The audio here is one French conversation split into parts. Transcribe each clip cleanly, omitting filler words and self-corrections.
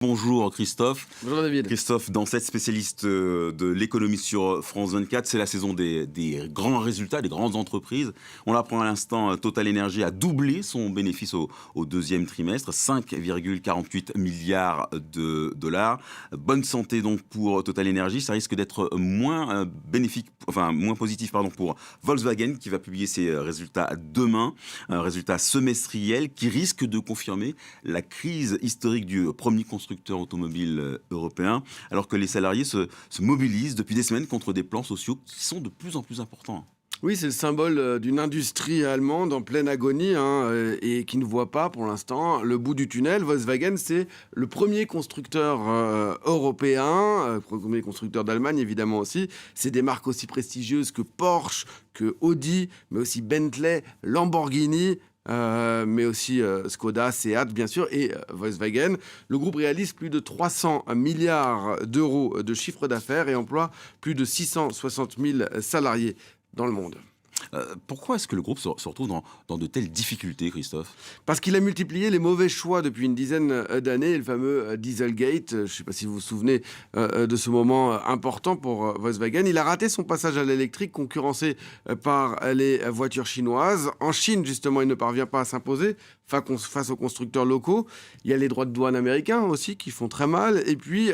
Bonjour Christophe. Bonjour David. Christophe, dans cette spécialiste de l'économie sur France 24, c'est la saison des grands résultats, des grandes entreprises. On l'apprend à l'instant, Total Energy a doublé son bénéfice au deuxième trimestre, 5,48 milliards de dollars. Bonne santé donc pour Total Energy, ça risque d'être moins positif pour Volkswagen qui va publier ses résultats demain, un résultat semestriel qui risque de confirmer la crise historique du premier constructeur automobile européen, alors que les salariés se mobilisent depuis des semaines contre des plans sociaux qui sont de plus en plus importants. Oui, c'est le symbole d'une industrie allemande en pleine agonie et qui ne voit pas pour l'instant le bout du tunnel. Volkswagen, c'est le premier constructeur européen, premier constructeur d'Allemagne évidemment aussi. C'est des marques aussi prestigieuses que Porsche, que Audi, mais aussi Bentley, Lamborghini, mais aussi Skoda, Seat bien sûr et Volkswagen. Le groupe réalise plus de 300 milliards d'euros de chiffre d'affaires et emploie plus de 660 000 salariés dans le monde. Pourquoi est-ce que le groupe se retrouve dans de telles difficultés, Christophe ? Parce qu'il a multiplié les mauvais choix depuis une dizaine d'années, le fameux Dieselgate. Je ne sais pas si vous vous souvenez de ce moment important pour Volkswagen. Il a raté son passage à l'électrique, concurrencé par les voitures chinoises. En Chine, justement, il ne parvient pas à s'imposer face aux constructeurs locaux. Il y a les droits de douane américains aussi qui font très mal. Et puis,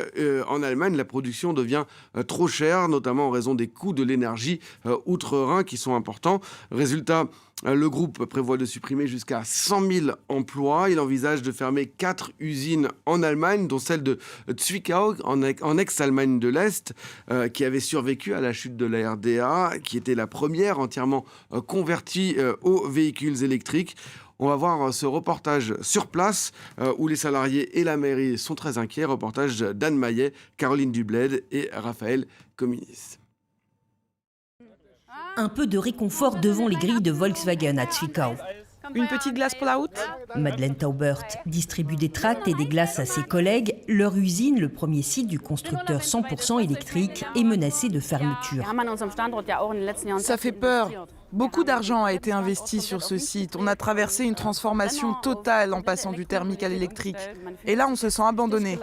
en Allemagne, la production devient trop chère, notamment en raison des coûts de l'énergie outre-Rhin qui sont importants. Résultat, le groupe prévoit de supprimer jusqu'à 100 000 emplois. Il envisage de fermer 4 usines en Allemagne, dont celle de Zwickau, en ex-Allemagne de l'Est, qui avait survécu à la chute de la RDA, qui était la première entièrement convertie aux véhicules électriques. On va voir ce reportage sur place où les salariés et la mairie sont très inquiets. Reportage d'Anne Maillet, Caroline Dubled et Raphaël Cominis. Un peu de réconfort devant les grilles de Volkswagen à Zwickau. Une petite glace pour la route ? Madeleine Taubert distribue des tracts et des glaces à ses collègues. Leur usine, le premier site du constructeur 100% électrique, est menacée de fermeture. Ça fait peur. Beaucoup d'argent a été investi sur ce site. On a traversé une transformation totale en passant du thermique à l'électrique. Et là, on se sent abandonné.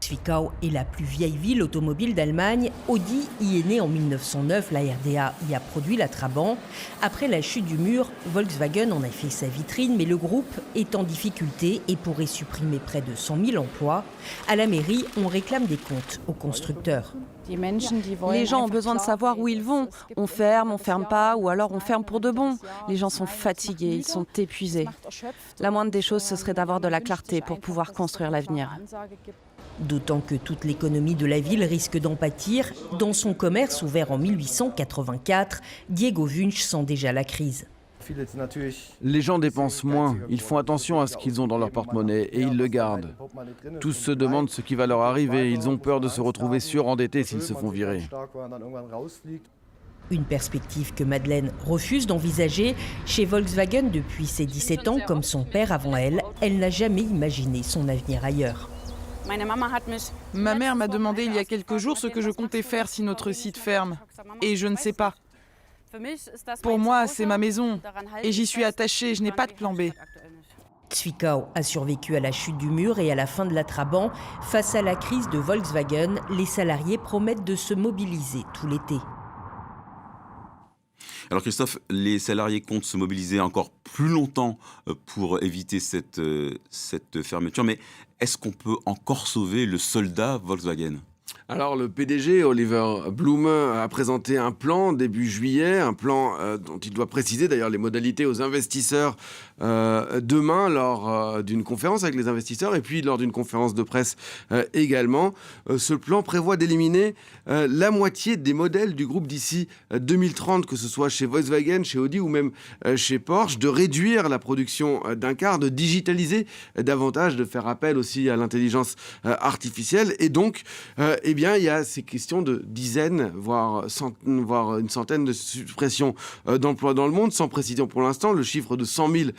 Zwickau est la plus vieille ville automobile d'Allemagne. Audi y est né en 1909. La RDA y a produit la Trabant. Après la chute du mur, Volkswagen en a fait sa vitrine, mais le groupe est en difficulté et pourrait supprimer près de 100 000 emplois. À la mairie, on réclame des comptes aux constructeurs. Les gens ont besoin de savoir où ils vont. On ferme pas, ou alors on ferme pour de bon. Les gens sont fatigués, ils sont épuisés. La moindre des choses, ce serait d'avoir de la clarté pour pouvoir construire l'avenir. D'autant que toute l'économie de la ville risque d'en pâtir. Dans son commerce ouvert en 1884, Diego Wunsch sent déjà la crise. Les gens dépensent moins, ils font attention à ce qu'ils ont dans leur porte-monnaie et ils le gardent. Tous se demandent ce qui va leur arriver, ils ont peur de se retrouver surendettés s'ils se font virer. Une perspective que Madeleine refuse d'envisager. Chez Volkswagen, depuis ses 17 ans, comme son père avant elle, elle n'a jamais imaginé son avenir ailleurs. Ma mère m'a demandé il y a quelques jours ce que je comptais faire si notre site ferme. Et je ne sais pas. Pour moi, c'est ma maison. Et j'y suis attachée, je n'ai pas de plan B. Zwickau a survécu à la chute du mur et à la fin de la Trabant. Face à la crise de Volkswagen, les salariés promettent de se mobiliser tout l'été. Alors Christophe, les salariés comptent se mobiliser encore plus longtemps pour éviter cette fermeture, mais est-ce qu'on peut encore sauver le soldat Volkswagen ? Alors le PDG, Oliver Blume, a présenté un plan début juillet, un plan dont il doit préciser d'ailleurs les modalités aux investisseurs demain lors d'une conférence avec les investisseurs et puis lors d'une conférence de presse également. Ce plan prévoit d'éliminer la moitié des modèles du groupe d'ici 2030, que ce soit chez Volkswagen, chez Audi ou même chez Porsche, de réduire la production d'un quart, de digitaliser davantage, de faire appel aussi à l'intelligence artificielle et donc eh bien, il y a ces questions de dizaines, voire une centaine de suppressions d'emplois dans le monde, sans précision pour l'instant. Le chiffre de 100 000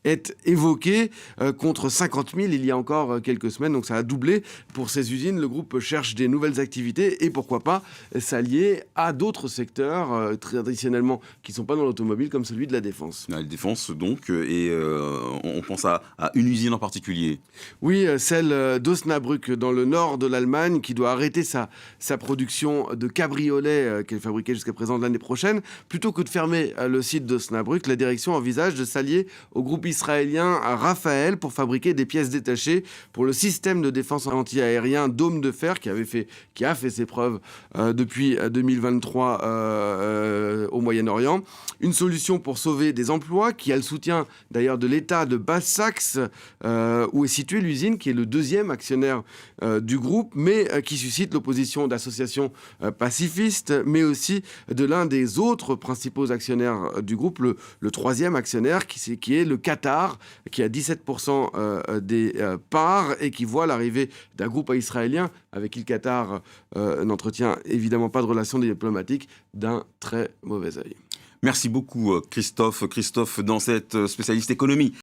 est évoqué contre 50 000 il y a encore quelques semaines. Donc ça a doublé pour ces usines. Le groupe cherche des nouvelles activités et pourquoi pas s'allier à d'autres secteurs traditionnellement qui ne sont pas dans l'automobile comme celui de la défense. La défense donc, et on pense à une usine en particulier. Oui, celle d'Osnabrück dans le nord de l'Allemagne qui doit arrêter sa production de cabriolets qu'elle fabriquait jusqu'à présent de l'année prochaine. Plutôt que de fermer le site d'Osnabrück, la direction envisage de s'allier au groupe israélien Rafael pour fabriquer des pièces détachées pour le système de défense anti-aérien Dôme de fer qui a fait ses preuves depuis 2023 au Moyen-Orient. Une solution pour sauver des emplois qui a le soutien d'ailleurs de l'État de Basse-Saxe où est située l'usine qui est le deuxième actionnaire du groupe mais qui suscite l'opposition d'associations pacifistes mais aussi de l'un des autres principaux actionnaires du groupe, le troisième actionnaire qui est le Qatar qui a 17% des parts et qui voit l'arrivée d'un groupe israélien avec qui le Qatar n'entretient évidemment pas de relations diplomatiques d'un très mauvais œil. Merci beaucoup Christophe. Christophe, dans cette spécialiste économie.